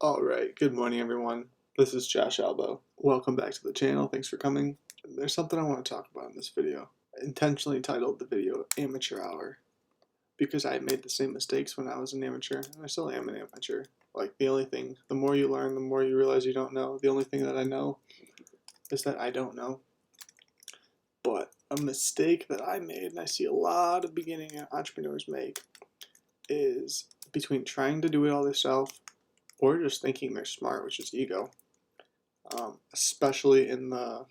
Alright, good morning everyone. This is Josh Albo. Welcome back to the channel. Thanks for coming. There's something I want to talk about in this video. I intentionally titled the video Amateur Hour because I made the same mistakes when I was an amateur, and I still am an amateur. Like, the more you learn, the more you realize you don't know. The only thing that I know is that I don't know. But a mistake that I made, and I see a lot of beginning entrepreneurs make, is between trying to do it all themselves or just thinking they're smart, which is ego. Especially in the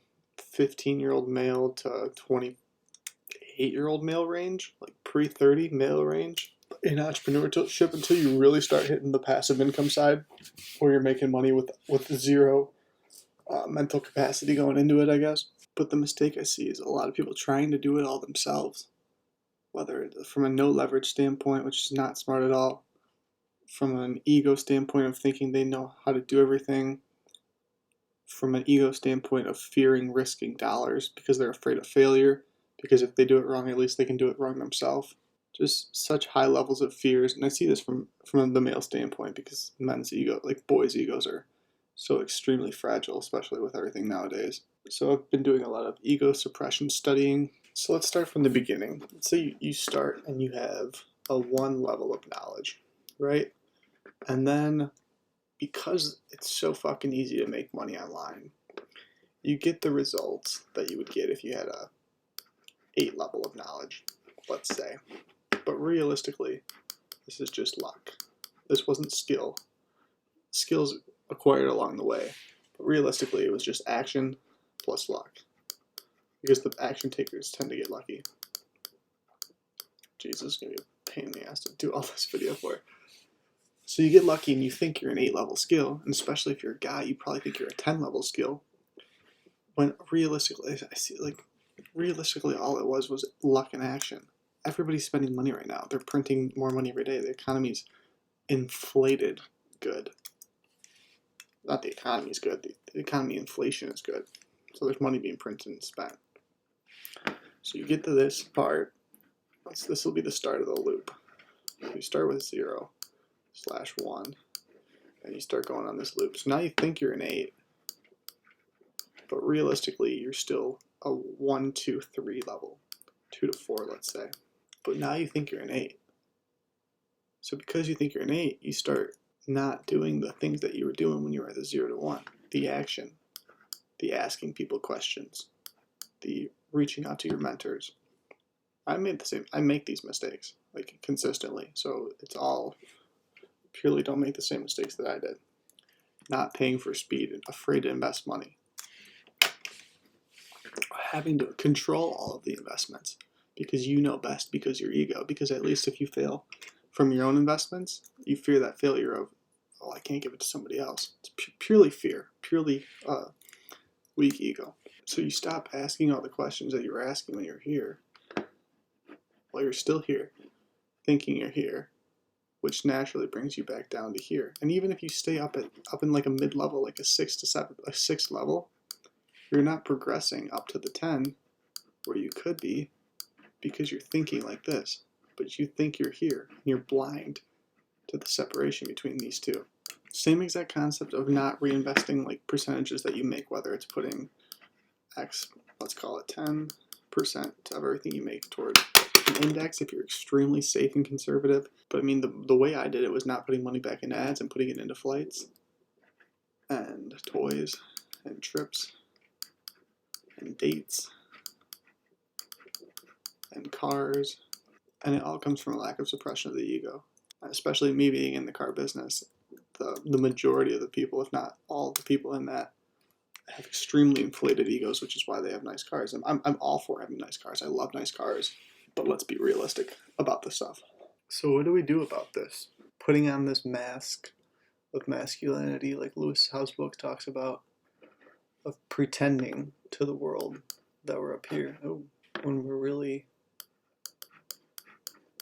15-year-old male to 28-year-old male range, like pre-30 male range. In entrepreneurship, until you really start hitting the passive income side, where you're making money with zero mental capacity going into it, I guess. But the mistake I see is a lot of people trying to do it all themselves, whether from a no leverage standpoint, which is not smart at all, from an ego standpoint of thinking they know how to do everything, from an ego standpoint of fearing risking dollars because they're afraid of failure, because if they do it wrong, at least they can do it wrong themselves. Just such high levels of fears, and I see this from the male standpoint because men's ego, like boys' egos, are so extremely fragile, especially with everything nowadays. So I've been doing a lot of ego suppression studying. So let's start from the beginning. Let's say you start and you have a 1 level of knowledge, right? And then, because it's so fucking easy to make money online, you get the results that you would get if you had a 8 level of knowledge, let's say. But realistically, this is just luck. This wasn't skill. Skills acquired along the way. But realistically, it was just action plus luck. Because the action takers tend to get lucky. Jesus, it's going to be a pain in the ass to do all this video for. So you get lucky and you think you're an 8 level skill, and especially if you're a guy, you probably think you're a 10 level skill. When realistically, realistically all it was luck and action. Everybody's spending money right now. They're printing more money every day. The economy's inflated good. Not the economy's good. The economy inflation is good. So there's money being printed and spent. So you get to this part. This will be the start of the loop. You start with 0/1, and you start going on this loop. So now you think you're an 8, but realistically you're still a 1, 2, 3 level, 2 to 4, let's say. But now you think you're an 8. So because you think you're an 8, you start not doing the things that you were doing when you were at the 0 to 1. The action, the asking people questions, the reaching out to your mentors. I make these mistakes, like, consistently. So it's all purely don't make the same mistakes that I did. Not paying for speed and afraid to invest money. Having to control all of the investments because you know best, because your ego, because at least if you fail from your own investments, you fear that failure of, oh, I can't give it to somebody else. It's purely fear, purely weak ego. So you stop asking all the questions that you were asking when you're here, while you're still here, thinking you're here, which naturally brings you back down to here. And even if you stay up in like a mid-level, like a 6 to 7, a 6 level, you're not progressing up to the 10 where you could be because you're thinking like this. But you think you're here, and you're blind to the separation between these two. Same exact concept of not reinvesting like percentages that you make, whether it's putting X, let's call it 10% of everything you make toward an index if you're extremely safe and conservative. But I mean, the way I did it was not putting money back in ads and putting it into flights and toys and trips and dates and cars. And it all comes from a lack of suppression of the ego. Especially me being in the car business, the majority of the people, if not all of the people in that, have extremely inflated egos, which is why they have nice cars. I'm all for having nice cars. I love nice cars. But let's be realistic about this stuff. So what do we do about this? Putting on this mask of masculinity, like Lewis Howes' book talks about, of pretending to the world that we're up here when we're really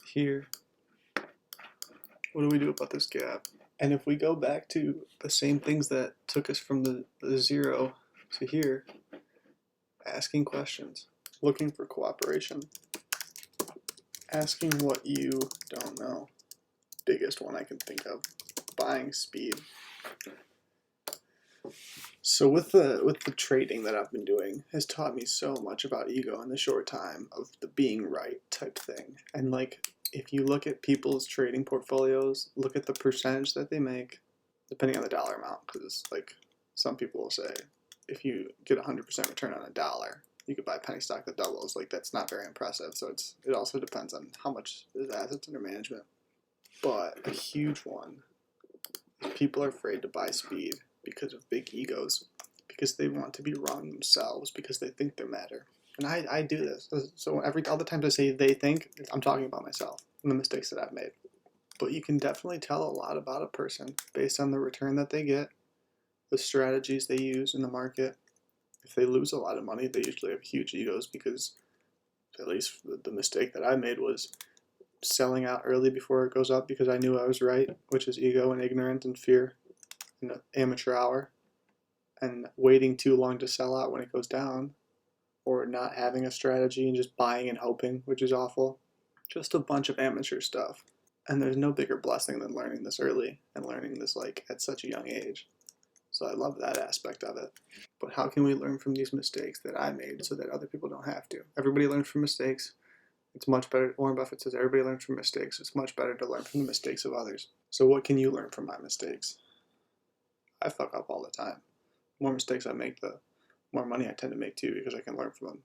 here. What do we do about this gap? And if we go back to the same things that took us from the 0 to here, Asking questions. Looking for cooperation. Asking what you don't know. Biggest one I can think of. Buying speed. So with the trading that I've been doing has taught me so much about ego in the short time of the being right type thing. And like if you look at people's trading portfolios, look at the percentage that they make, depending on the dollar amount, because like some people will say if you get 100% return on $1, you could buy a penny stock that doubles. Like that's not very impressive. So it also depends on how much is assets under management. But a huge one, people are afraid to buy speed because of big egos, because they want to be wrong themselves, because they think they matter. And I do this. So all the times I say they think, I'm talking about myself and the mistakes that I've made. But you can definitely tell a lot about a person based on the return that they get, the strategies they use in the market. If they lose a lot of money, they usually have huge egos, because at least the mistake that I made was selling out early before it goes up because I knew I was right, which is ego and ignorance and fear and amateur hour, and waiting too long to sell out when it goes down, or not having a strategy and just buying and hoping, which is awful. Just a bunch of amateur stuff. And there's no bigger blessing than learning this early and learning this like at such a young age. So I love that aspect of it. But how can we learn from these mistakes that I made so that other people don't have to? Everybody learns from mistakes. It's much better. Warren Buffett says everybody learns from mistakes. It's much better to learn from the mistakes of others. So what can you learn from my mistakes? I fuck up all the time. The more mistakes I make, the more money I tend to make too, because I can learn from them.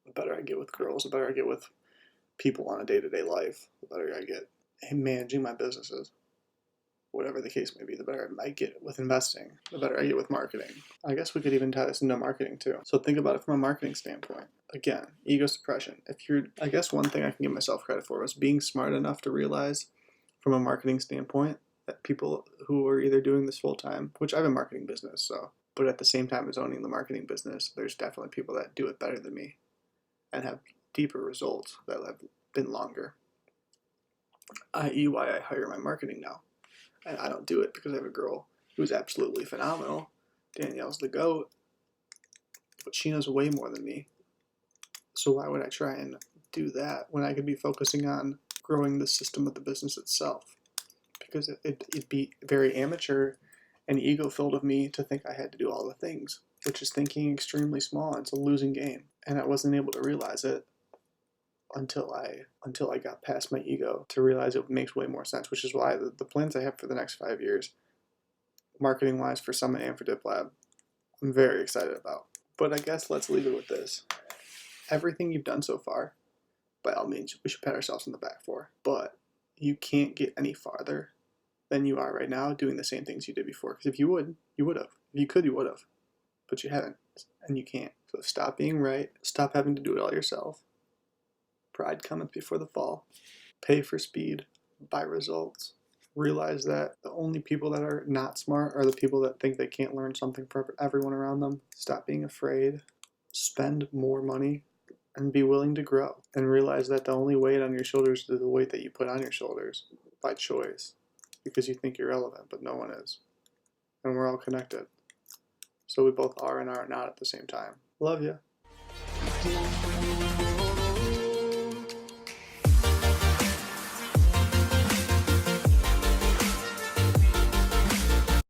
The better I get with girls, the better I get with people on a day-to-day life, the better I get in managing my businesses. Whatever the case may be, the better I get with investing, the better I get with marketing. I guess we could even tie this into marketing too. So think about it from a marketing standpoint. Again, ego suppression. I guess one thing I can give myself credit for was being smart enough to realize from a marketing standpoint that people who are either doing this full time, which I have a marketing business, but at the same time as owning the marketing business, there's definitely people that do it better than me and have deeper results that have been longer. I.e. why I hire my marketing now. And I don't do it because I have a girl who's absolutely phenomenal. Danielle's the GOAT. But she knows way more than me. So why would I try and do that when I could be focusing on growing the system of the business itself? Because it'd be very amateur and ego-filled of me to think I had to do all the things, which is thinking extremely small. It's a losing game. And I wasn't able to realize it until I got past my ego to realize it makes way more sense, which is why the plans I have for the next 5 years, marketing wise for Summit and for Dip Lab, I'm very excited about. But I guess let's leave it with this. Everything you've done so far, by all means, we should pat ourselves on the back for. But you can't get any farther than you are right now doing the same things you did before. Because if you would, you would have. If you could, you would have. But you haven't, and you can't. So stop being right. Stop having to do it all yourself. Pride cometh before the fall. Pay for speed. Buy results. Realize that the only people that are not smart are the people that think they can't learn something from everyone around them. Stop being afraid. Spend more money and be willing to grow. And realize that the only weight on your shoulders is the weight that you put on your shoulders by choice. Because you think you're relevant, but no one is. And we're all connected. So we both are and are not at the same time. Love you.